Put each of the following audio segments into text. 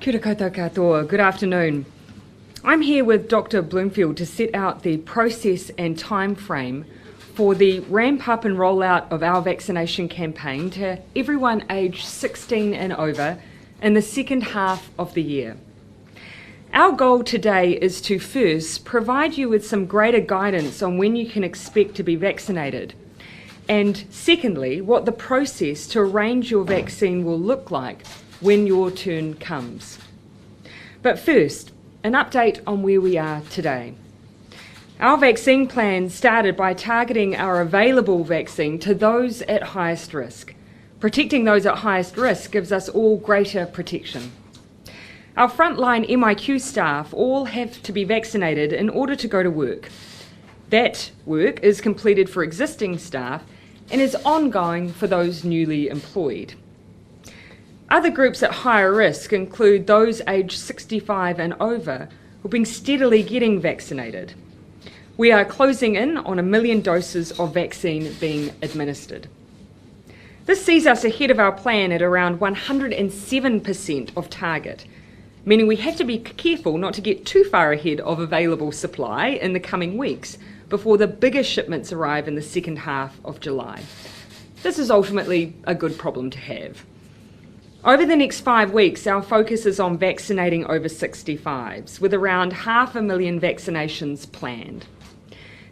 Kia ora koutou katoa. Good afternoon. I'm here with Dr. Bloomfield to set out the process and time frame for the ramp up and rollout of our vaccination campaign to everyone aged 16 and over in the second half of the year. Our goal today is to first provide you with some greater guidance on when you can expect to be vaccinated, and secondly, what the process to arrange your vaccine will look like when your turn comes. But first, an update on where we are today. Our vaccine plan started by targeting our available vaccine to those at highest risk. Protecting those at highest risk gives us all greater protection. Our frontline MIQ staff all have to be vaccinated in order to go to work. That work is completed for existing staff and is ongoing for those newly employed. Other groups at higher risk include those aged 65 and over who have been steadily getting vaccinated. We are closing in on 1 million doses of vaccine being administered. This sees us ahead of our plan at around 107% of target, meaning we have to be careful not to get too far ahead of available supply in the coming weeks before the bigger shipments arrive in the second half of July. This is ultimately a good problem to have. Over the next 5 weeks, our focus is on vaccinating over 65s, with around 500,000 vaccinations planned.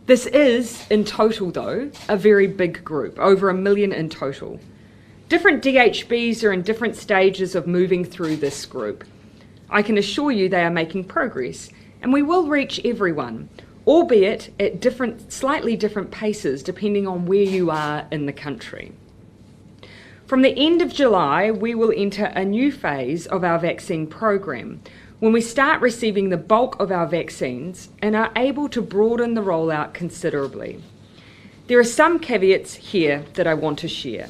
This is, in total though, a very big group, over 1 million in total. Different DHBs are in different stages of moving through this group. I can assure you they are making progress, and we will reach everyone, albeit at slightly different paces depending on where you are in the country. From the end of July, we will enter a new phase of our vaccine program when we start receiving the bulk of our vaccines and are able to broaden the rollout considerably. There are some caveats here that I want to share.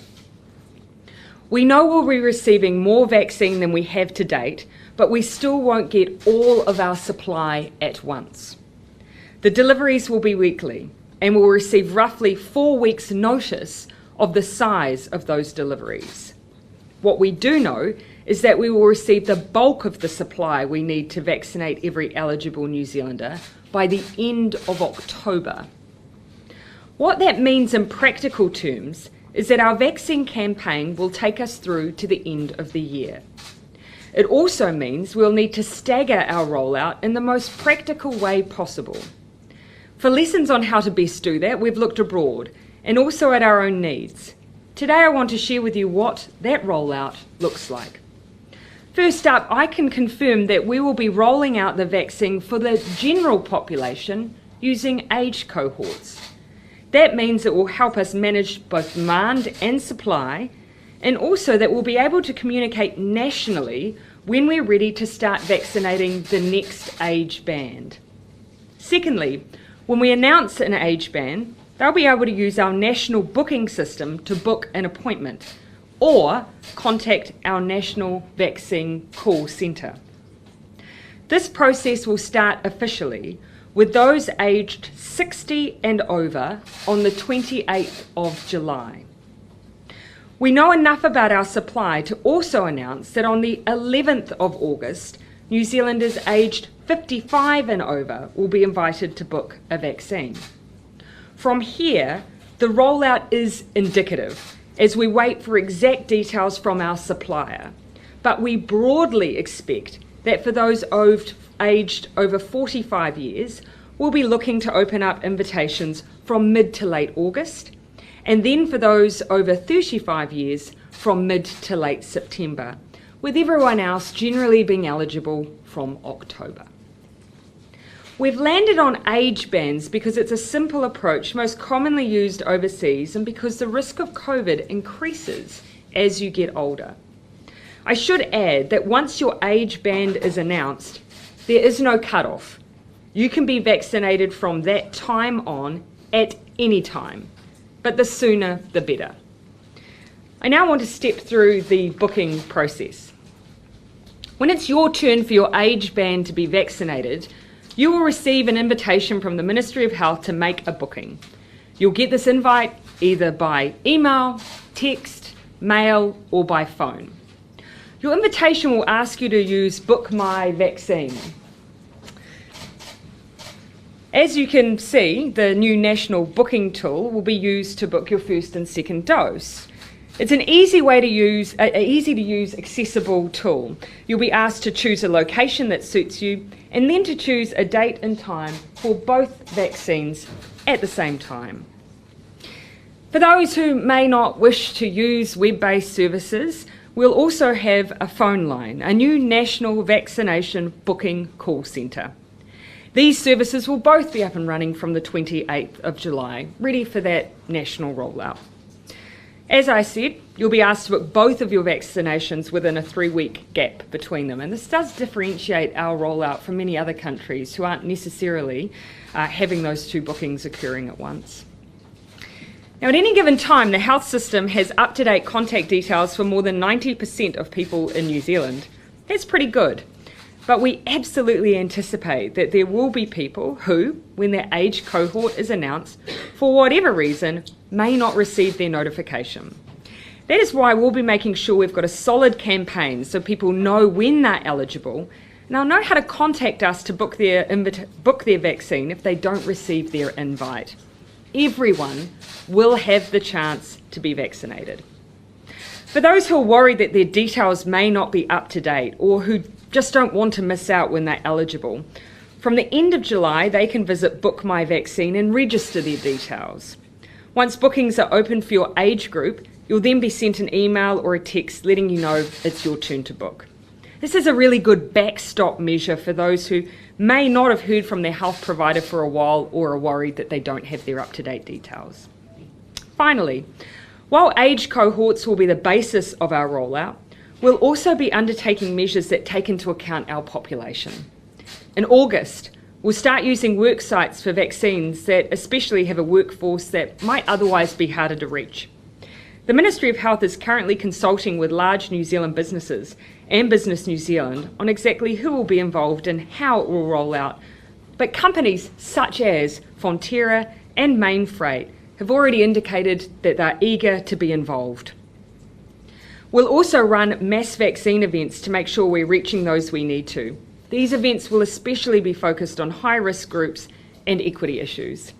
We know we'll be receiving more vaccine than we have to date, but we still won't get all of our supply at once. The deliveries will be weekly, and we'll receive roughly 4 weeks' notice of the size of those deliveries. What we do know is that we will receive the bulk of the supply we need to vaccinate every eligible New Zealander by the end of October. What that means in practical terms is that our vaccine campaign will take us through to the end of the year. It also means we'll need to stagger our rollout in the most practical way possible. For lessons on how to best do that, we've looked abroad and also at our own needs. Today I want to share with you what that rollout looks like. First up, I can confirm that we will be rolling out the vaccine for the general population using age cohorts. That means it will help us manage both demand and supply, and also that we'll be able to communicate nationally when we're ready to start vaccinating the next age band. Secondly, when we announce an age band, they'll be able to use our national booking system to book an appointment or contact our national vaccine call centre. This process will start officially with those aged 60 and over on the 28th of July. We know enough about our supply to also announce that on the 11th of August, New Zealanders aged 55 and over will be invited to book a vaccine. From here, the rollout is indicative as we wait for exact details from our supplier, but we broadly expect that for those aged over 45 years, we'll be looking to open up invitations from mid to late August, and then for those over 35 years from mid to late September, with everyone else generally being eligible from October. We've landed on age bands because it's a simple approach most commonly used overseas and because the risk of COVID increases as you get older. I should add that once your age band is announced, there is no cutoff. You can be vaccinated from that time on at any time, but the sooner the better. I now want to step through the booking process. When it's your turn for your age band to be vaccinated, you will receive an invitation from the Ministry of Health to make a booking. You'll get this invite either by email, text, mail, or by phone. Your invitation will ask you to use Book My Vaccine. As you can see, the new national booking tool will be used to book your first and second dose. It's an easy to use, accessible tool. You'll be asked to choose a location that suits you and then to choose a date and time for both vaccines at the same time. For those who may not wish to use web-based services, we'll also have a phone line, a new national vaccination booking call centre. These services will both be up and running from the 28th of July, ready for that national rollout. As I said, you'll be asked to book both of your vaccinations within a 3-week gap between them, and this does differentiate our rollout from many other countries who aren't necessarily having those two bookings occurring at once. Now, at any given time, the health system has up-to-date contact details for more than 90% of people in New Zealand. That's pretty good. But we absolutely anticipate that there will be people who, when their age cohort is announced, for whatever reason, may not receive their notification. That is why we'll be making sure we've got a solid campaign so people know when they're eligible, and they'll know how to contact us to book their vaccine if they don't receive their invite. Everyone will have the chance to be vaccinated. For those who are worried that their details may not be up to date or who just don't want to miss out when they're eligible, from the end of July they can visit Book My Vaccine and register their details. Once bookings are open for your age group, you'll then be sent an email or a text letting you know it's your turn to book. This is a really good backstop measure for those who may not have heard from their health provider for a while or are worried that they don't have their up-to-date details. Finally, while age cohorts will be the basis of our rollout, we'll also be undertaking measures that take into account our population. In August, we'll start using work sites for vaccines that especially have a workforce that might otherwise be harder to reach. The Ministry of Health is currently consulting with large New Zealand businesses and Business New Zealand on exactly who will be involved and how it will roll out. But companies such as Fonterra and Main Freight have already indicated that they're eager to be involved. We'll also run mass vaccine events to make sure we're reaching those we need to. These events will especially be focused on high-risk groups and equity issues.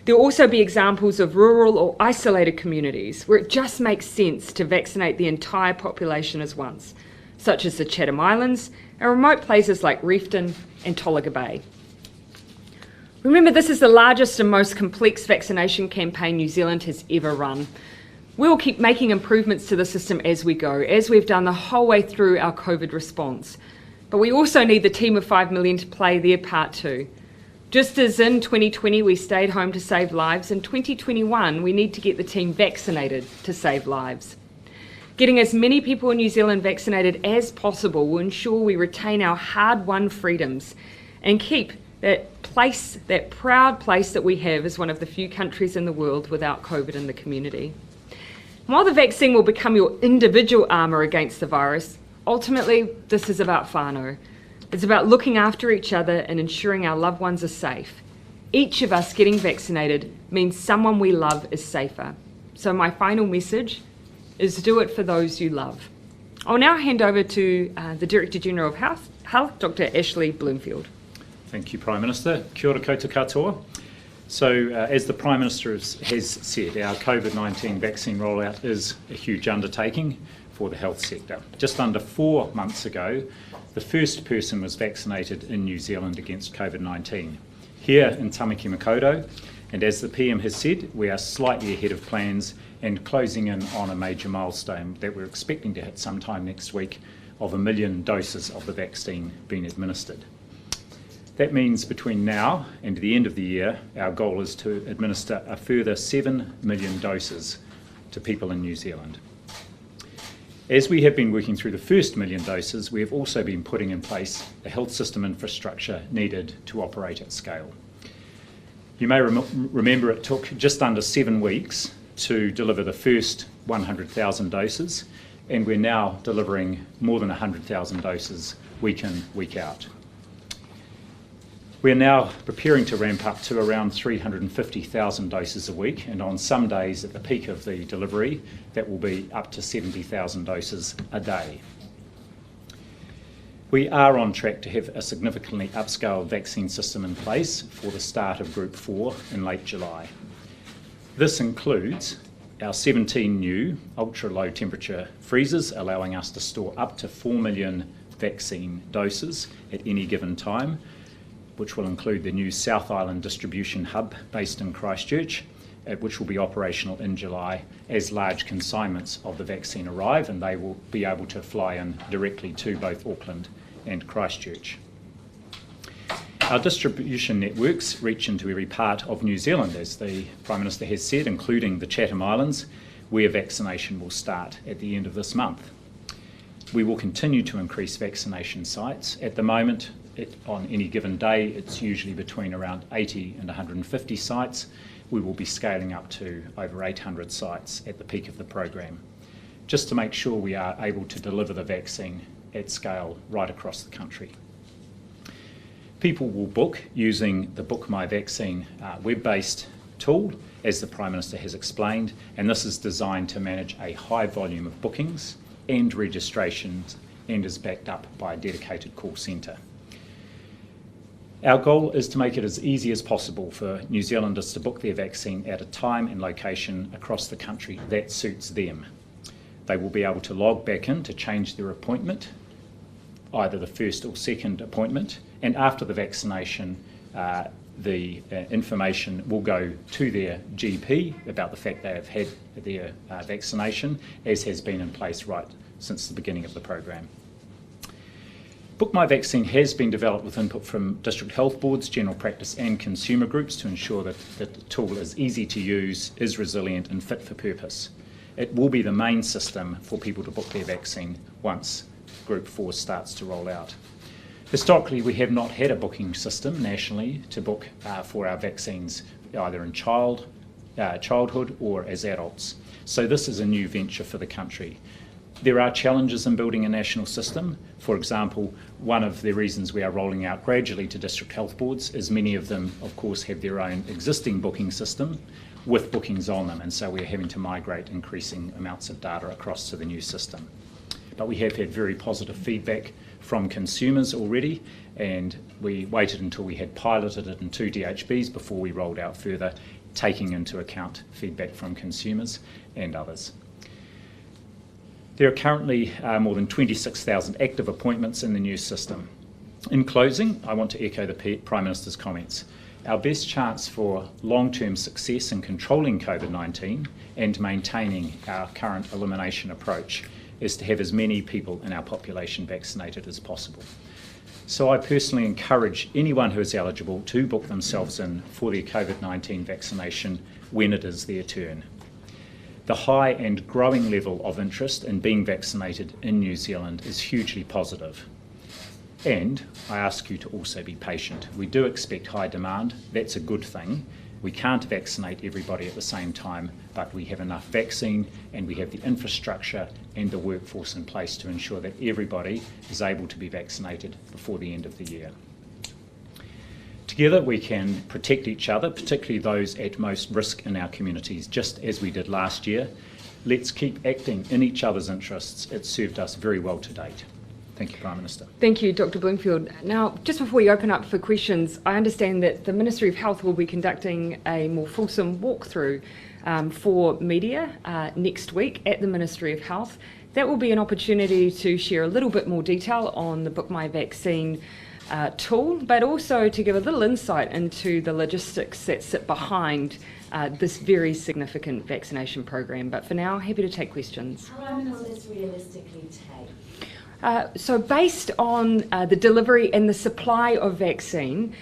There will also be examples of rural or isolated communities where it just makes sense to vaccinate the entire population at once, such as the Chatham Islands and remote places like Reefton and Tolaga Bay. Remember, this is the largest and most complex vaccination campaign New Zealand has ever run. We will keep making improvements to the system as we go, as we've done the whole way through our COVID response. But we also need the team of 5 million to play their part too. Just as in 2020 we stayed home to save lives, in 2021 we need to get the team vaccinated to save lives. Getting as many people in New Zealand vaccinated as possible will ensure we retain our hard-won freedoms and keep that place, that proud place that we have as one of the few countries in the world without COVID in the community. While the vaccine will become your individual armour against the virus, ultimately this is about whānau. It's about looking after each other and ensuring our loved ones are safe. Each of us getting vaccinated means someone we love is safer. So my final message is do it for those you love. I'll now hand over to the Director General of Health, Dr. Ashley Bloomfield. Thank you, Prime Minister. Kia ora koutou katoa. So, as the Prime Minister has said, our COVID-19 vaccine rollout is a huge undertaking for the health sector. Just under 4 months ago, the first person was vaccinated in New Zealand against COVID-19. Here in Tamaki Makaurau, and as the PM has said, we are slightly ahead of plans and closing in on a major milestone that we're expecting to hit sometime next week of 1 million doses of the vaccine being administered. That means between now and the end of the year, our goal is to administer a further 7 million doses to people in New Zealand. As we have been working through the first 1 million doses, we have also been putting in place the health system infrastructure needed to operate at scale. You may remember it took just under 7 weeks to deliver the first 100,000 doses, and we're now delivering more than 100,000 doses week in, week out. We're now preparing to ramp up to around 350,000 doses a week, and on some days at the peak of the delivery, that will be up to 70,000 doses a day. We are on track to have a significantly upscaled vaccine system in place for the start of Group 4 in late July. This includes our 17 new ultra-low temperature freezers, allowing us to store up to 4 million vaccine doses at any given time, which will include the new South Island distribution hub based in Christchurch, which will be operational in July as large consignments of the vaccine arrive, and they will be able to fly in directly to both Auckland and Christchurch. Our distribution networks reach into every part of New Zealand, as the Prime Minister has said, including the Chatham Islands, where vaccination will start at the end of this month. We will continue to increase vaccination sites. At the moment, on any given day, it's usually between around 80 and 150 sites. We will be scaling up to over 800 sites at the peak of the program, just to make sure we are able to deliver the vaccine at scale right across the country. People will book using the Book My Vaccine web-based tool, as the Prime Minister has explained, and this is designed to manage a high volume of bookings and registrations and is backed up by a dedicated call centre. Our goal is to make it as easy as possible for New Zealanders to book their vaccine at a time and location across the country that suits them. They will be able to log back in to change their appointment, either the first or second appointment, and after the vaccination, the information will go to their GP about the fact they have had their vaccination, as has been in place right since the beginning of the program. Book My Vaccine has been developed with input from district health boards, general practice and consumer groups to ensure that the tool is easy to use, is resilient and fit for purpose. It will be the main system for people to book their vaccine once Group 4 starts to roll out. Historically, we have not had a booking system nationally to book for our vaccines, either in childhood or as adults. So this is a new venture for the country. There are challenges in building a national system. For example, one of the reasons we are rolling out gradually to district health boards is many of them, of course, have their own existing booking system with bookings on them, and so we're having to migrate increasing amounts of data across to the new system. But we have had very positive feedback from consumers already, and we waited until we had piloted it in 2 DHBs before we rolled out further, taking into account feedback from consumers and others. There are currently more than 26,000 active appointments in the new system. In closing, I want to echo the Prime Minister's comments. Our best chance for long-term success in controlling COVID-19 and maintaining our current elimination approach is to have as many people in our population vaccinated as possible. So I personally encourage anyone who is eligible to book themselves in for their COVID-19 vaccination when it is their turn. The high and growing level of interest in being vaccinated in New Zealand is hugely positive. And I ask you to also be patient. We do expect high demand. That's a good thing. We can't vaccinate everybody at the same time, but we have enough vaccine and we have the infrastructure and the workforce in place to ensure that everybody is able to be vaccinated before the end of the year. Together we can protect each other, particularly those at most risk in our communities, just as we did last year. Let's keep acting in each other's interests. It's served us very well to date. Thank you, Prime Minister. Thank you, Dr. Bloomfield. Now, just before we open up for questions, I understand that the Ministry of Health will be conducting a more fulsome walkthrough for media next week at the Ministry of Health. That will be an opportunity to share a little bit more detail on the Book My Vaccine tool, but also to give a little insight into the logistics that sit behind this very significant vaccination program. But for now, happy to take questions. How long will this realistically take? So based on the delivery and the supply of vaccine,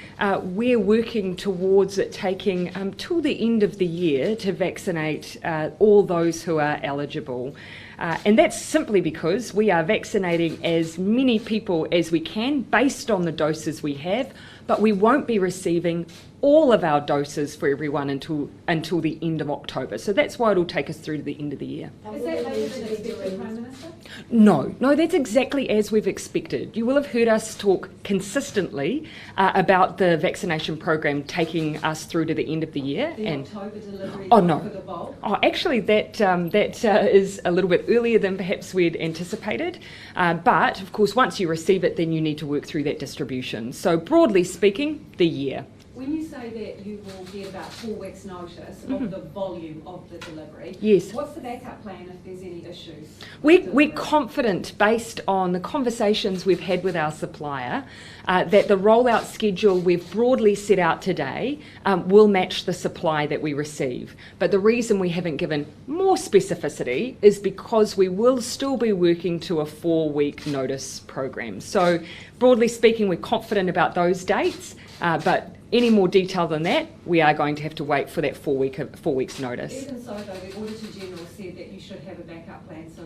we're working towards it taking till the end of the year to vaccinate all those who are eligible. And that's simply because we are vaccinating as many people as we can based on the doses we have, but we won't be receiving all of our doses for everyone until the end of October. So that's why it'll take us through to the end of the year. And Is will that there later need than to be expected, Prime doing- Minister? No, that's exactly as we've expected. You will have heard us talk consistently about the vaccination program taking us through to the end of the year. The October delivery Oh, no. for the bulk? Oh, actually, that is a little bit earlier than perhaps we'd anticipated. But, of course, once you receive it, then you need to work through that distribution. So, broadly speaking, the year. When you say that you will get about 4 weeks' notice of the volume of the delivery, Yes. what's the backup plan if there's any issues? We're with delivery? confident, based on the conversations we've had with our supplier, that the rollout schedule we've broadly set out today will match the supply that we receive. But the reason we haven't given more specificity is because we will still be working to a 4-week notice program. So, broadly speaking, we're confident about those dates, but any more detail than that, we are going to have to wait for that 4 weeks notice. Even so, though, the Auditor General said that you should have a backup plan, so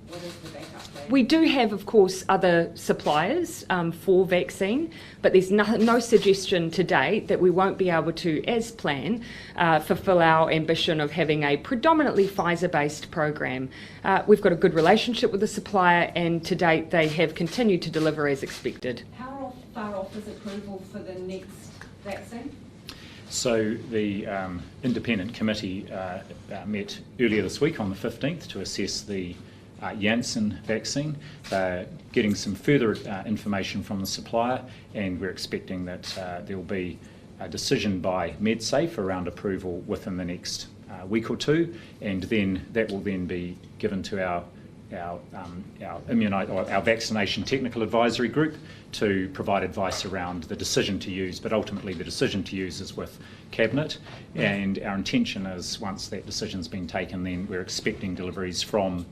what is the backup plan? We do have, of course, other suppliers for vaccine, but there's no suggestion to date that we won't be able to, as planned, fulfil our ambition of having a predominantly Pfizer-based program. We've got a good relationship with the supplier, and to date they have continued to deliver as expected. How far off is approval for the next vaccine? So the independent committee met earlier this week on the 15th to assess the Janssen vaccine, getting some further information from the supplier, and we're expecting that there will be a decision by MedSafe around approval within the next week or two, and then that will then be given to our vaccination technical advisory group to provide advice around the decision to use, but ultimately the decision to use is with Cabinet, and our intention is once that decision's been taken, then we're expecting deliveries from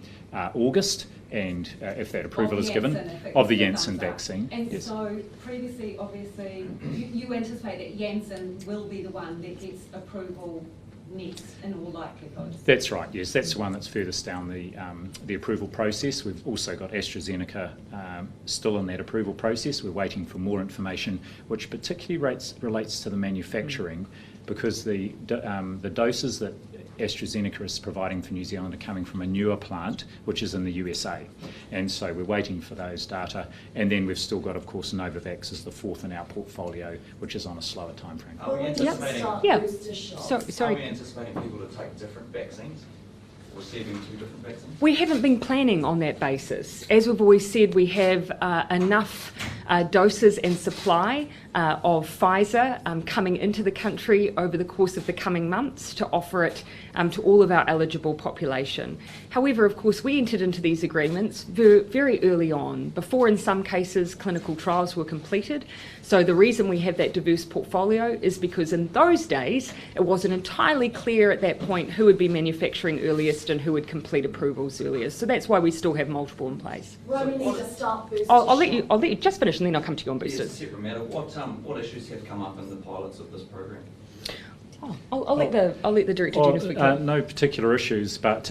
August, and if that approval is given, of the Janssen vaccine. And yes. so previously, obviously, you anticipate that Janssen will be the one that gets approval next in all likelihood. That's right, yes, that's the one that's furthest down the approval process. We've also got AstraZeneca still in that approval process. We're waiting for more information, which particularly relates to the manufacturing, because the doses that AstraZeneca is providing for New Zealand are coming from a newer plant, which is in the USA. And so we're waiting for those data. And then we've still got, of course, Novavax as the fourth in our portfolio, which is on a slower timeframe. Are we anticipating, Yeah. Booster shots. So, are we sorry. anticipating people to take different vaccines? Receiving 2 different vaccines? We haven't been planning on that basis. As we've always said, we have enough doses and supply of Pfizer coming into the country over the course of the coming months to offer it to all of our eligible population. However, of course, we entered into these agreements very early on, before in some cases clinical trials were completed. So the reason we have that diverse portfolio is because in those days it wasn't entirely clear at that point who would be manufacturing earliest and who would complete approvals earliest. So that's why we still have multiple in place. Well, we need to start booster I'll let shots. you just finish and then I'll come to you on Yes, boosters. separate matter. What issues have come up in the pilots of this program? I'll let the Director General speak. No particular issues, but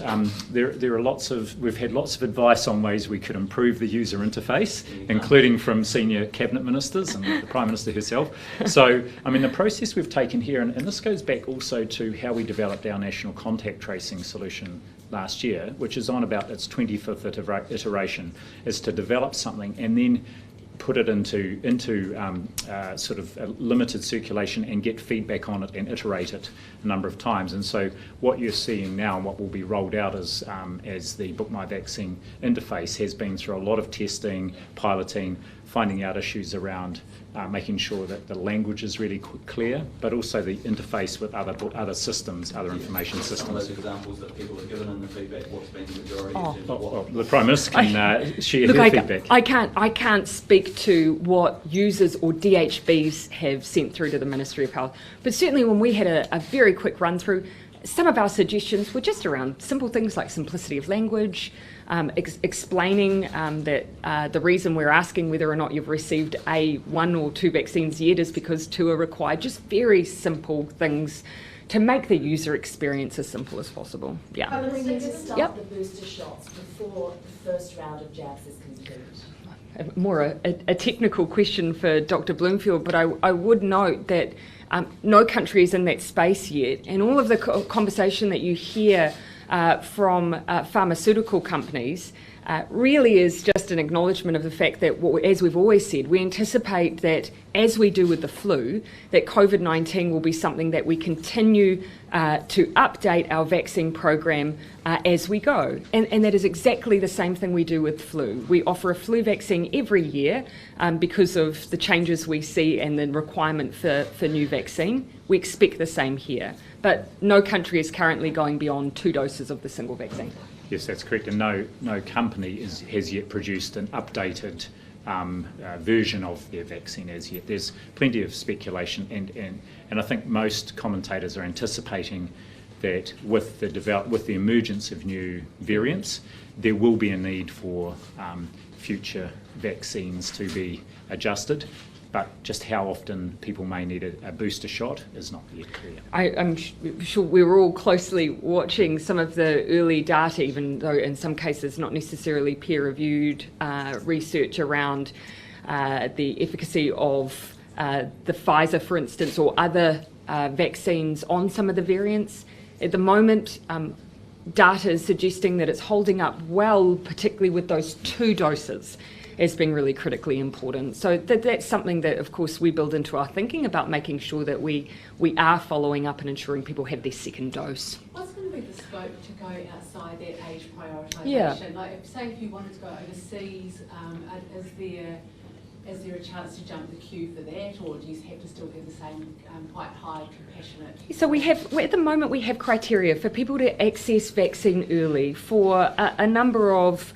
there are we've had lots of advice on ways we could improve the user interface, including from senior cabinet ministers and the Prime Minister herself. So, I mean, the process we've taken here, and this goes back also to how we developed our national contact tracing solution last year, which is on about its 25th iteration, is to develop something and then put it into sort of a limited circulation and get feedback on it and iterate it a number of times. And so what you're seeing now and what will be rolled out as the Book My Vaccine interface has been through a lot of testing, piloting, finding out issues around making sure that the language is really clear, but also the interface with other systems, other information Some of those systems. examples that people have given in the feedback, what's been the majority Oh. in terms of what? The Prime Minister can share Look, her I feedback. can't speak to what users or DHBs have sent through to the Ministry of Health, but certainly when we had a very quick run through, some of our suggestions were just around simple things like simplicity of language, explaining that the reason we're asking whether or not you've received 1 or 2 vaccines yet is because 2 are required. Just very simple things to make the user experience as simple as possible. Yeah. But we need to start Yep. the booster shots before the first round of jabs is complete. more a technical question for Dr. Bloomfield, but I would note that no country is in that space yet, and all of the conversation that you hear from pharmaceutical companies really is just an acknowledgement of the fact that, as we've always said, we anticipate that, as we do with the flu, that COVID-19 will be something that we continue to update our vaccine program as we go. And that is exactly the same thing we do with flu. We offer a flu vaccine every year because of the changes we see and the requirement for new vaccine. We expect the same here. But no country is currently going beyond 2 doses of the single vaccine. Yes, that's correct, and no company has yet produced an updated version of their vaccine as yet. There's plenty of speculation, and I think most commentators are anticipating that with the emergence of new variants, there will be a need for future vaccines to be adjusted. But just how often people may need a booster shot is not yet clear. I'm sure we were all closely watching some of the early data, even though in some cases not necessarily peer-reviewed research around the efficacy of the Pfizer, for instance, or other vaccines on some of the variants. At the moment, data is suggesting that it's holding up well, particularly with those 2 doses, as being really critically important. So that's something that, of course, we build into our thinking about making sure that we are following up and ensuring people have their second dose. What's going to be the scope to go outside that age prioritisation? Yeah. Like, say if you wanted to go overseas, is there a chance to jump the queue for that, or do you have to still have the same quite high compassionate? So at the moment we have criteria for people to access vaccine early for a number of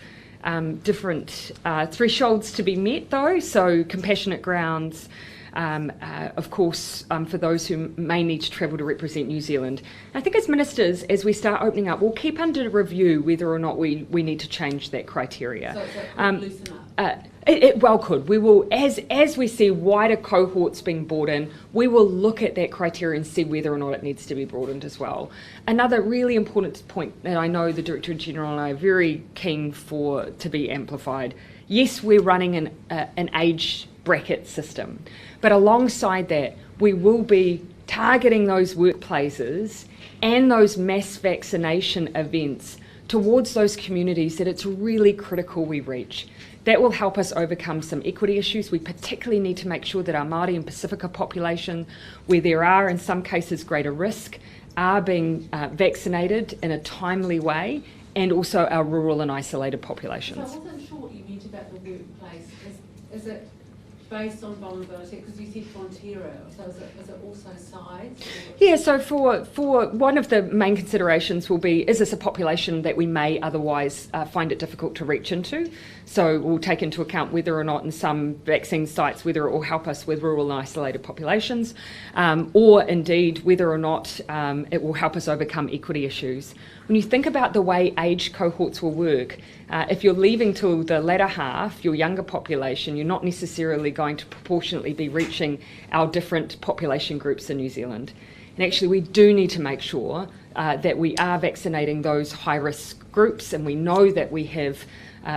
different thresholds to be met, though, so compassionate grounds, of course, for those who may need to travel to represent New Zealand. I think as ministers, as we start opening up, we'll keep under review whether or not we need to change that criteria. So it could loosen up? It well could. We will, as we see wider cohorts being brought in, we will look at that criteria and see whether or not it needs to be broadened as well. Another really important point that I know the Director General and I are very keen for to be amplified. Yes, we're running an age bracket system, but alongside that, we will be targeting those workplaces and those mass vaccination events towards those communities that it's really critical we reach. That will help us overcome some equity issues. We particularly need to make sure that our Māori and Pacifica population, where there are in some cases greater risk, are being vaccinated in a timely way, and also our rural and isolated populations. So I wasn't sure what you meant about the workplace. Is it based on vulnerability? Because you said frontiero, so is it also size? Yeah, so for one of the main considerations will be, is this a population that we may otherwise find it difficult to reach into? So we'll take into account whether or not in some vaccine sites, whether it will help us with rural and isolated populations, or indeed whether or not it will help us overcome equity issues. When you think about the way age cohorts will work, if you're leaving till the latter half, your younger population, you're not necessarily going to proportionately be reaching our different population groups in New Zealand. And actually we do need to make sure that we are vaccinating those high-risk groups, and we know that we have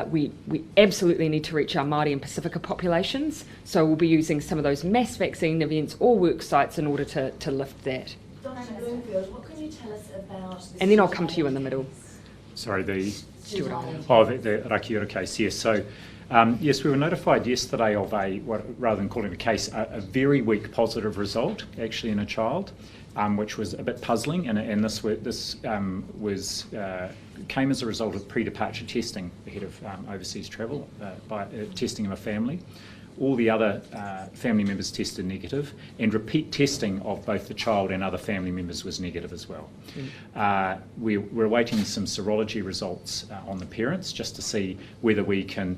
we absolutely need to reach our Māori and Pacifica populations, so we'll be using some of those mass vaccine events or work sites in order to lift that. Dr. Bloomfield, what can you tell us about... And then I'll come to you in the middle. Sorry, the the Rakiura case, yes. So, yes, we were notified yesterday of rather than calling it a case, a very weak positive result, actually, in a child, which was a bit puzzling, and this came as a result of pre-departure testing ahead of overseas travel, by testing of a family. All the other family members tested negative, and repeat testing of both the child and other family members was negative as well. We're awaiting some serology results on the parents, just to see whether we can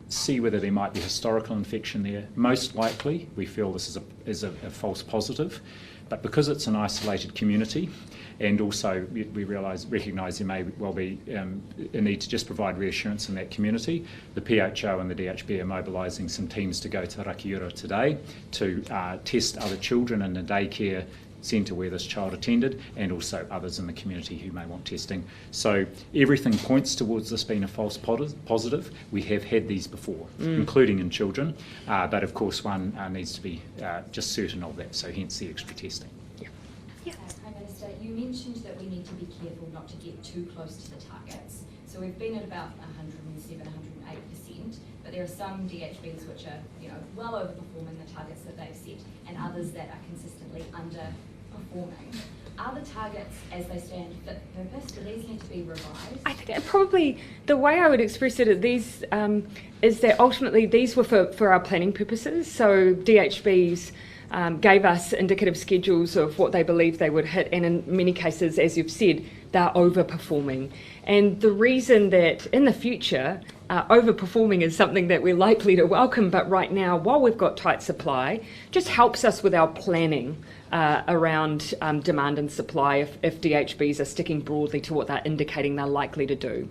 see whether there might be historical infection there. Most likely, we feel this is a false positive, but because it's an isolated community, and also we recognise there may well be a need to just provide reassurance in that community. The PHO and the DHB are mobilising some teams to go to Rakiura today to test other children in the daycare centre where this child attended, and also others in the community who may want testing. So everything points towards this being a false positive. We have had these before, including in children, but of course one needs to be just certain of that, so hence the extra testing. Prime Minister, you mentioned that we need to be careful not to get too close to the targets. So we've been at about 107, 108%, but there are some DHBs which are, well overperforming the targets that they've set, and others that are consistently underperforming. Are the targets, as they stand, fit for purpose? Do these need to be revised? I think probably the way I would express it is that ultimately these were for our planning purposes. So DHBs gave us indicative schedules of what they believed they would hit, and in many cases, as you've said, they're overperforming. And the reason that in the future, overperforming is something that we're likely to welcome, but right now, while we've got tight supply, just helps us with our planning around demand and supply if DHBs are sticking broadly to what they're indicating they're likely to do.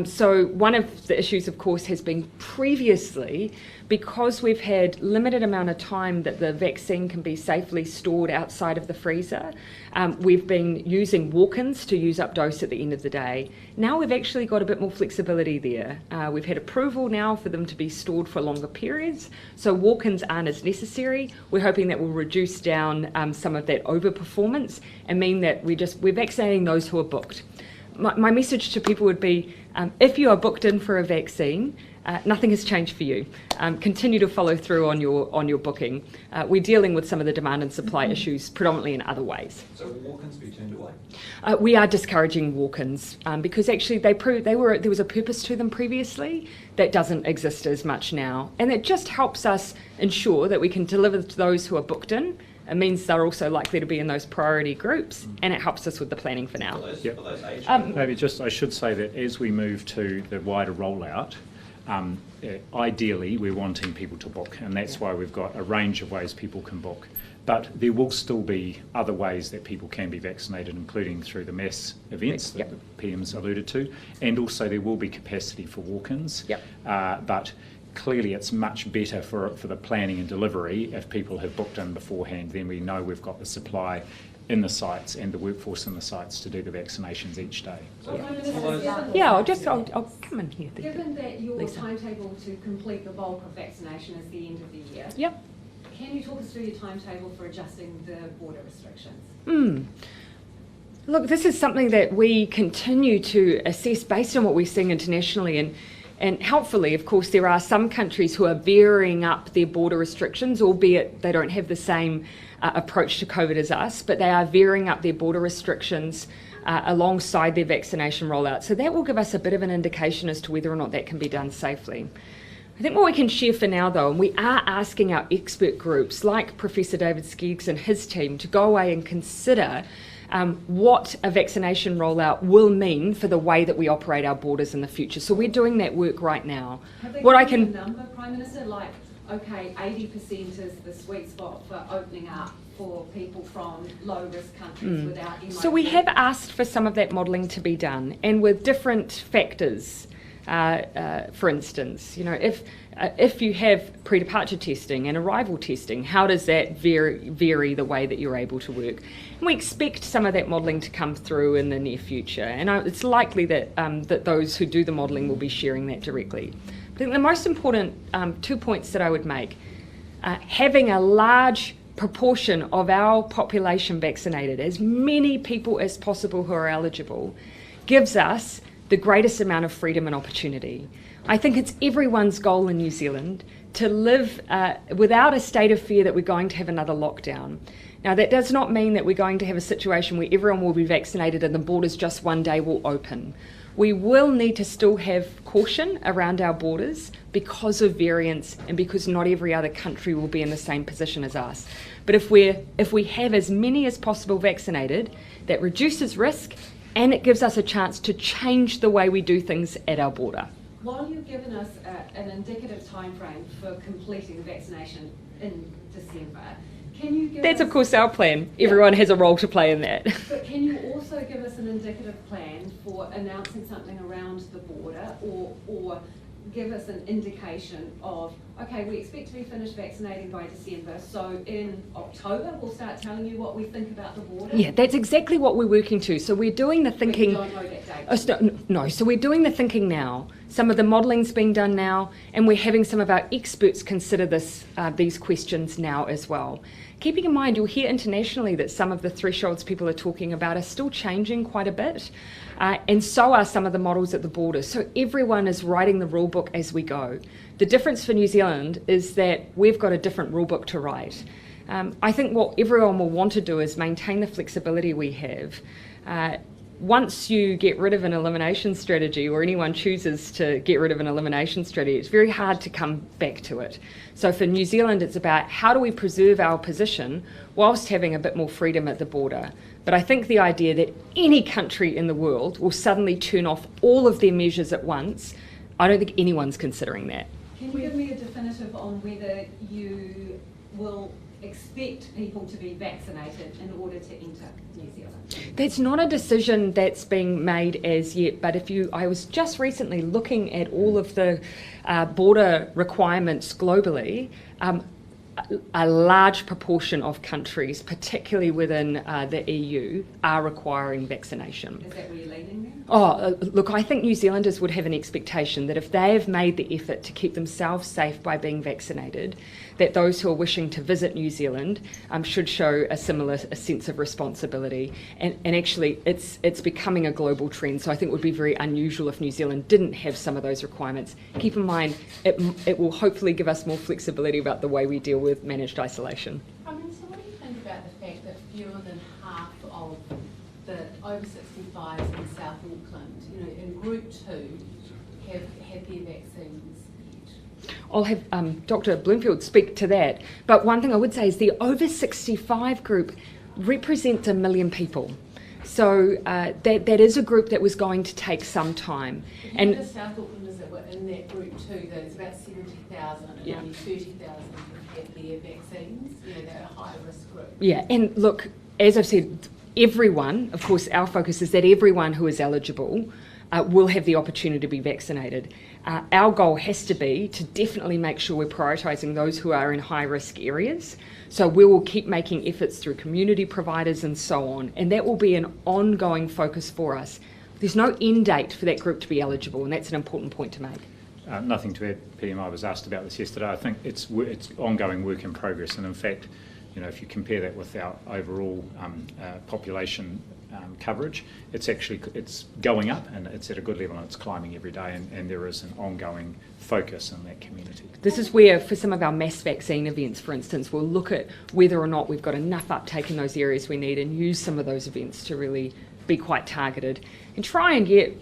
So one of the issues, of course, has been previously, because we've had limited amount of time that the vaccine can be safely stored outside of the freezer, we've been using walk-ins to use up dose at the end of the day. Now we've actually got a bit more flexibility there. We've had approval now for them to be stored for longer periods, so walk-ins aren't as necessary. We're hoping that will reduce down some of that overperformance and mean that we're vaccinating those who are booked. My message to people would be, if you are booked in for a vaccine, nothing has changed for you. Continue to follow through on your booking. We're dealing with some of the demand and supply issues predominantly in other ways. So will walk-ins be turned away? We are discouraging walk-ins because actually there was a purpose to them previously that doesn't exist as much now, and it just helps us ensure that we can deliver to those who are booked in. It means they're also likely to be in those priority groups, and it helps us with the planning for now. For those, Yep. for those age Maybe I should say that as we move to the wider rollout, ideally we're wanting people to book, and that's why we've got a range of ways people can book. But there will still be other ways that people can be vaccinated, including through the mass events that the PM's alluded to, and also there will be capacity for walk-ins. But clearly it's much better for the planning and delivery if people have booked in beforehand. Then we know we've got the supply in the sites and the workforce in the sites to do the vaccinations each day. I'll come in here. Given that your Lisa. timetable to complete the bulk of vaccination is the end of the year, Yep. can you talk us through your timetable for adjusting the border restrictions? Look, this is something that we continue to assess based on what we're seeing internationally, and helpfully, of course, there are some countries who are varying up their border restrictions, albeit they don't have the same approach to COVID as us, but they are varying up their border restrictions alongside their vaccination rollout. So that will give us a bit of an indication as to whether or not that can be done safely. I think what we can share for now, though, and we are asking our expert groups like Professor David Skeggs and his team to go away and consider what a vaccination rollout will mean for the way that we operate our borders in the future. So we're doing that work right now. Have they What given a number, Prime Minister, like, okay, 80% is the sweet spot for opening up for people from low-risk countries without MIP? So we have asked for some of that modelling to be done, and with different factors. For instance, if you have pre-departure testing and arrival testing, how does that vary the way that you're able to work? And we expect some of that modelling to come through in the near future, and it's likely that that those who do the modelling will be sharing that directly. I think the most important 2 points that I would make, having a large proportion of our population vaccinated, as many people as possible who are eligible, gives us the greatest amount of freedom and opportunity. I think it's everyone's goal in New Zealand to live without a state of fear that we're going to have another lockdown. Now, that does not mean that we're going to have a situation where everyone will be vaccinated and the borders just one day will open. We will need to still have caution around our borders because of variants and because not every other country will be in the same position as us. But if we have as many as possible vaccinated, that reduces risk, and it gives us a chance to change the way we do things at our border. While you've given us an indicative timeframe for completing vaccination in December, can you give That's us... of course our plan. Everyone has a role to play in that. But can you also give us an indicative plan for announcing something around the border, or give us an indication of okay, we expect to be finished vaccinating by December, so in October we'll start telling you what we think about the border? Yeah, that's exactly what we're working to. So we're doing the thinking. But you don't know that date? No, so we're doing the thinking now. Some of the modelling's being done now, and we're having some of our experts consider these questions now as well. Keeping in mind, you'll hear internationally that some of the thresholds people are talking about are still changing quite a bit, and so are some of the models at the border. So everyone is writing the rule book as we go. The difference for New Zealand is that we've got a different rule book to write. I think what everyone will want to do is maintain the flexibility we have. Once you get rid of an elimination strategy, or anyone chooses to get rid of an elimination strategy, it's very hard to come back to it. So for New Zealand, it's about how do we preserve our position whilst having a bit more freedom at the border. But I think the idea that any country in the world will suddenly turn off all of their measures at once, I don't think anyone's considering that. Can you give me a definitive on whether you will expect people to be vaccinated in order to enter New Zealand? That's not a decision that's being made as yet, but I was just recently looking at all of the border requirements globally. A large proportion of countries, particularly within the EU, are requiring vaccination. Is that where you're leaning then? Look, I think New Zealanders would have an expectation that if they have made the effort to keep themselves safe by being vaccinated, that those who are wishing to visit New Zealand should show a similar sense of responsibility. And actually, it's becoming a global trend, so I think it would be very unusual if New Zealand didn't have some of those requirements. Keep in mind, it will hopefully give us more flexibility about the way we deal with managed isolation. I mean, so what do you think about the fact that fewer than half of the over 65s in South Auckland, in Group 2, have had their vaccines yet? I'll have Dr. Bloomfield speak to that. But one thing I would say is the over 65 group represents 1 million people. So that is a group that was going to take some time. And the South Aucklanders that were in that Group 2, there's about 70,000 and Yeah. only 30,000 have had their vaccines. They're a high-risk group. Yeah, and look, as I've said, everyone, of course, our focus is that everyone who is eligible will have the opportunity to be vaccinated. Our goal has to be to definitely make sure we're prioritising those who are in high-risk areas. So we will keep making efforts through community providers and so on, and that will be an ongoing focus for us. There's no end date for that group to be eligible, and that's an important point to make. Nothing to add, PM. I was asked about this yesterday. I think it's ongoing work in progress, and in fact, if you compare that with our overall population coverage, it's going up, and it's at a good level, and it's climbing every day, and there is an ongoing focus in that community. This is where, for some of our mass vaccine events, for instance, we'll look at whether or not we've got enough uptake in those areas we need and use some of those events to really be quite targeted and try and get,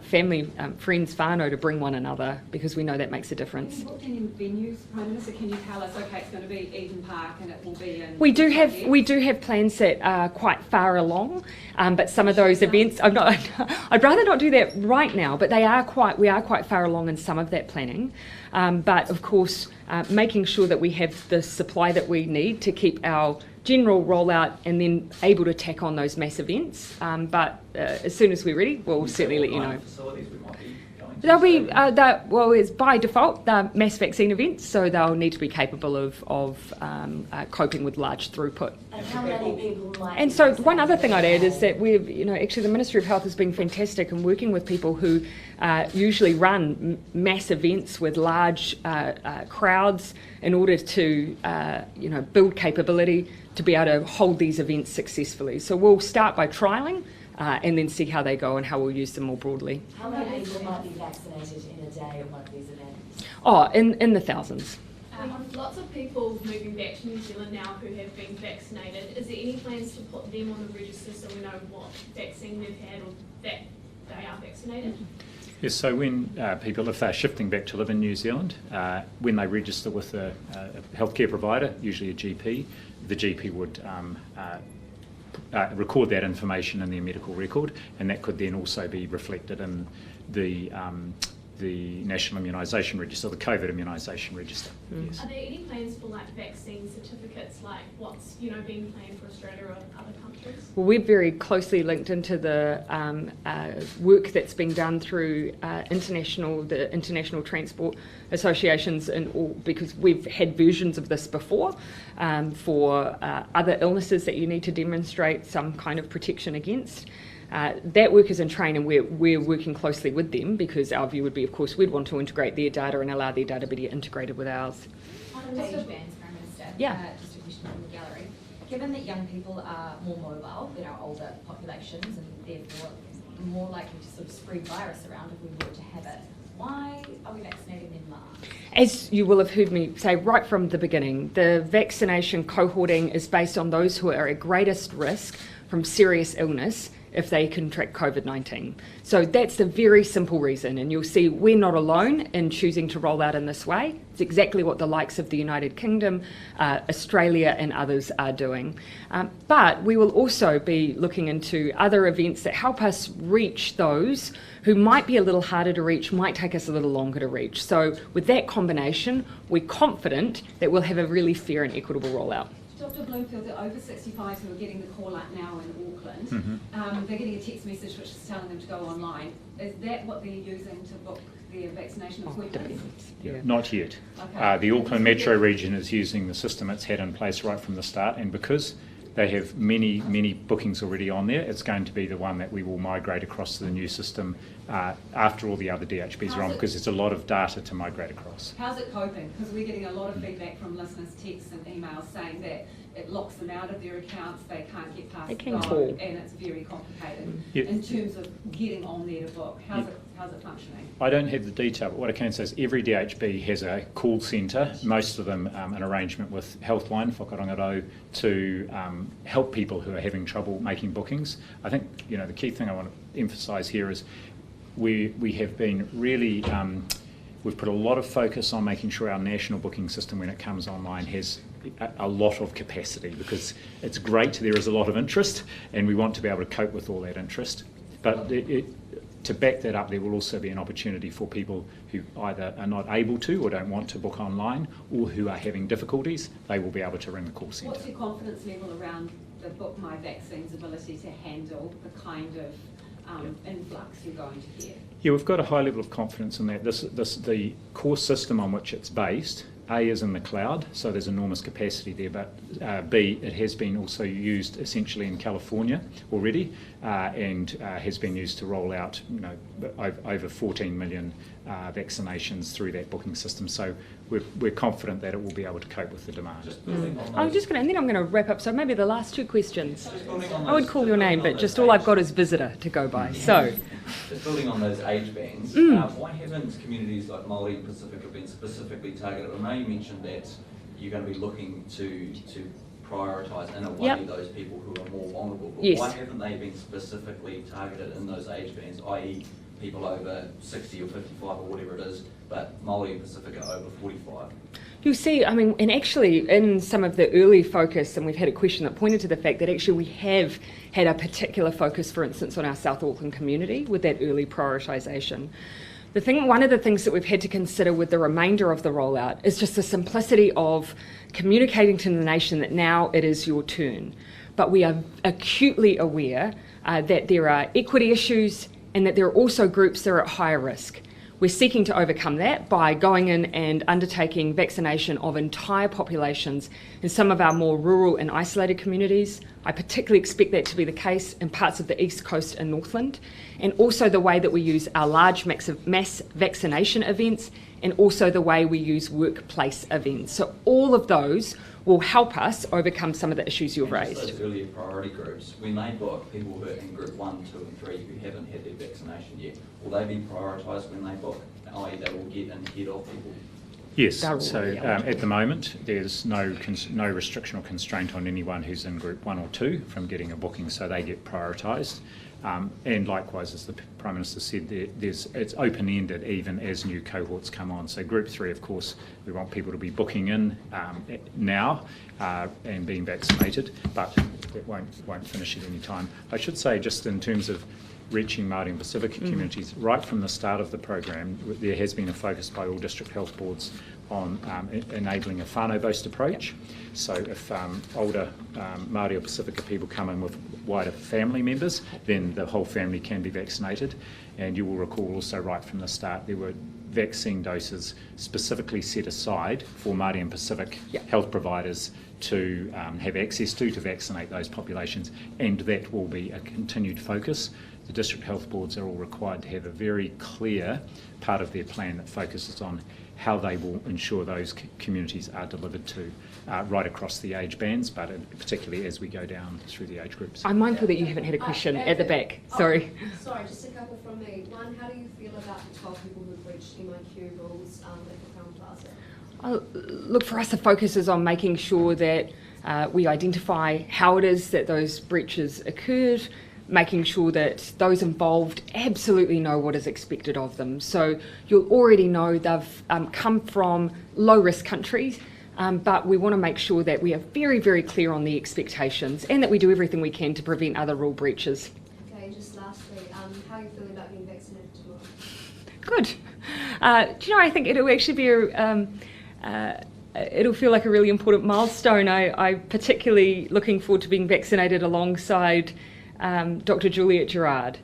family, friends, whānau to bring one another, because we know that makes a difference. Have you booked any venues, Prime Minister? Can you tell us, okay, it's going to be Eden Park and it will be in... We do have plans that are quite far along, but some of those events, I'd rather not do that right now, but we are quite far along in some of that planning. But of course, making sure that we have the supply that we need to keep our general rollout and then able to tack on those mass events. But as soon as we're ready, we'll certainly let you know. Facilities we might be going to. They'll be, it's by default, they're mass vaccine events, so they'll need to be capable of coping with large throughput. And how many people might And so one other thing I'd add is that we've, actually the Ministry of Health has been fantastic in working with people who usually run mass events with large crowds in order to, build capability to be able to hold these events successfully. So we'll start by trialling and then see how they go and how we'll use them more broadly. How many people might be vaccinated in a day at one of these events? In the thousands. Lots of people moving back to New Zealand now who have been vaccinated. Is there any plans to put them on the register so we know what vaccine they've had or that they are vaccinated? Yes, so when people, if they're shifting back to live in New Zealand, when they register with a healthcare provider, usually a GP, the GP would record that information in their medical record, and that could then also be reflected in the the National Immunisation Register, the COVID Immunisation Register. Yes. Are there any plans for like vaccine certificates, like what's being planned for Australia or other countries? Well, we're very closely linked into the work that's being done through the international transport associations, and all, because we've had versions of this before for other illnesses that you need to demonstrate some kind of protection against. That work is in train, and we're working closely with them, because our view would be, of course, we'd want to integrate their data and allow their data to be integrated with ours. On age bands, Prime Minister, Yeah. just a question from the gallery. Given that young people are more mobile than our older populations and therefore more likely to sort of spread virus around if we were to have it, why are we vaccinating them last? As you will have heard me say right from the beginning, the vaccination cohorting is based on those who are at greatest risk from serious illness if they contract COVID-19. So that's the very simple reason, and you'll see we're not alone in choosing to roll out in this way. It's exactly what the likes of the United Kingdom, Australia and others are doing. But we will also be looking into other events that help us reach those who might be a little harder to reach, might take us a little longer to reach. So with that combination, we're confident that we'll have a really fair and equitable rollout. Dr. Bloomfield, the over 65s who are getting the call out now in Auckland, they're getting a text message which is telling them to go online. Is that what they're using to book their vaccination appointments? Not yet. Okay. The Auckland Metro region is using the system it's had in place right from the start, and because they have many bookings already on there, it's going to be the one that we will migrate across to the new system after all the other DHBs are on, because there's a lot of data to migrate across. How's it coping? Because we're getting a lot of feedback from listeners, texts and emails saying that it locks them out of their accounts, they can't get past They the can code, call. and it's very complicated Yep. in terms of getting on there to book. How's it functioning? I don't have the detail, but what I can say is every DHB has a call centre, most of them an arrangement with Healthline, Whakarongarau, to help people who are having trouble making bookings. I think the key thing I want to emphasise here is we have been really, we've put a lot of focus on making sure our national booking system, when it comes online, has a lot of capacity, because it's great, there is a lot of interest, and we want to be able to cope with all that interest. But to back that up, there will also be an opportunity for people who either are not able to or don't want to book online, or who are having difficulties. They will be able to ring the call centre. What's your confidence level around the Book My Vaccine's ability to handle the kind of influx you're going to get? Yeah, we've got a high level of confidence in that. The core system on which it's based, A, is in the cloud, so there's enormous capacity there, but B, it has been also used essentially in California already, and has been used to roll out over 14 million vaccinations through that booking system. So we're confident that it will be able to cope with the demand. I'm going to wrap up. So maybe the last two questions. I would call your name, but just all I've got is visitor to go by. So, just building on those age bands, why haven't communities like Māori and Pacifica been specifically targeted? I know you mentioned that you're going to be looking to prioritise in a way those people who are more vulnerable, but why haven't they been specifically targeted in those age bands, i.e. people over 60 or 55 or whatever it is, but Māori and Pacifica over 45? you'll see, and actually in some of the early focus, and we've had a question that pointed to the fact that actually we have had a particular focus, for instance, on our South Auckland community with that early prioritisation. One of the things that we've had to consider with the remainder of the rollout is just the simplicity of communicating to the nation that now it is your turn. But we are acutely aware that there are equity issues and that there are also groups that are at higher risk. We're seeking to overcome that by going in and undertaking vaccination of entire populations in some of our more rural and isolated communities. I particularly expect that to be the case in parts of the East Coast and Northland, and also the way that we use our large mass vaccination events, and also the way we use workplace events. So all of those will help us overcome some of the issues you've raised. Those earlier priority groups, when they book people who are in group 1, 2 and 3 who haven't had their vaccination yet, will they be prioritised when they book, i.e. they will get in ahead of people? Yes, so at the moment there's no restriction or constraint on anyone who's in group 1 or 2 from getting a booking, so they get prioritised. And likewise, as the Prime Minister said, it's open-ended even as new cohorts come on. So Group 3, of course, we want people to be booking in now and being vaccinated, but it won't finish at any time. I should say, just in terms of reaching Māori and Pacifica communities. Right from the start of the program, there has been a focus by all district health boards on enabling a whānau-based approach. So if older Māori or Pacifica people come in with wider family members, then the whole family can be vaccinated. And you will recall also right from the start there were vaccine doses specifically set aside for Māori and Pacific health providers to have access to vaccinate those populations, and that will be a continued focus. The district health boards are all required to have a very clear part of their plan that focuses on how they will ensure those communities are delivered to right across the age bands, but particularly as we go down through the age groups. I'm mindful that you haven't had a question at the back. Sorry. Sorry, just a couple from me. One, how do you feel about the 12 people who've breached MIQ rules at the Crown Plaza? Look, for us the focus is on making sure that we identify how it is that those breaches occurred, making sure that those involved absolutely know what is expected of them. So you'll already know they've come from low-risk countries, but we want to make sure that we are very, very clear on the expectations and that we do everything we can to prevent other rule breaches. Okay, just lastly, how are you feeling about being vaccinated tomorrow? Good. Do you know, I think it'll actually be it'll feel like a really important milestone. I'm particularly looking forward to being vaccinated alongside Dr. Juliet Gerard.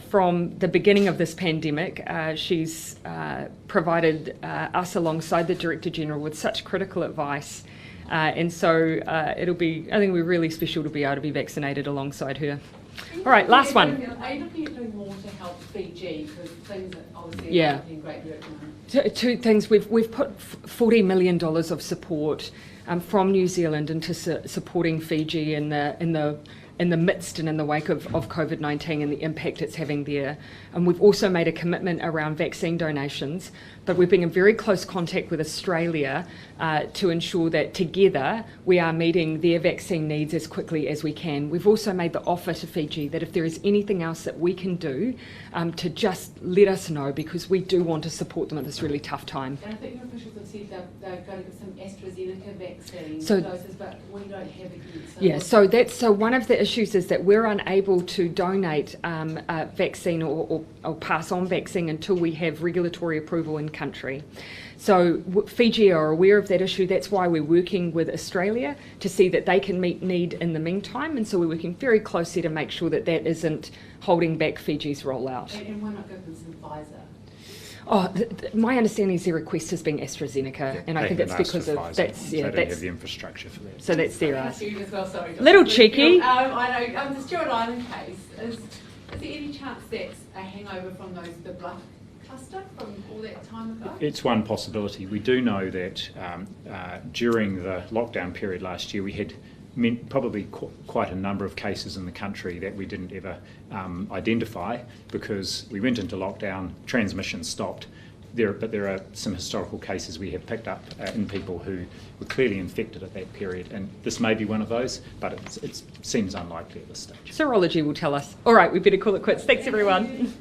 From the beginning of this pandemic, she's provided us alongside the Director General with such critical advice. And so it'll be, I think, we're really special to be able to be vaccinated alongside her. All right, last one. Are you looking at doing more to help Fiji? Because things are obviously in great direction. Two things. We've put $40 million of support from New Zealand into supporting Fiji in the midst and in the wake of COVID-19 and the impact it's having there. And we've also made a commitment around vaccine donations, but we've been in very close contact with Australia to ensure that together we are meeting their vaccine needs as quickly as we can. We've also made the offer to Fiji that if there is anything else that we can do to just let us know, because we do want to support them at this really tough time. And I think your officials have said they're going to give some AstraZeneca vaccine So, doses, but we don't have it yet. So one of the issues is that we're unable to donate a vaccine or pass on vaccine until we have regulatory approval in country. So Fiji are aware of that issue. That's why we're working with Australia to see that they can meet need in the meantime. And so we're working very closely to make sure that that isn't holding back Fiji's rollout. And why not give them some Pfizer? Oh, my understanding is their request has been AstraZeneca, and I think it's because of they don't that's have the infrastructure for that. so that's their ask. You as well, sorry. Little cheeky. I know. The Stewart Island case is there any chance that's a hangover from the blood cluster from all that time ago? It's one possibility. We do know that during the lockdown period last year, we had probably quite a number of cases in the country that we didn't ever identify because we went into lockdown, transmission stopped. But there are some historical cases we have picked up in people who were clearly infected at that period, and this may be one of those, but it seems unlikely at this stage. Serology will tell us. All right, we better call it quits. Thanks, everyone.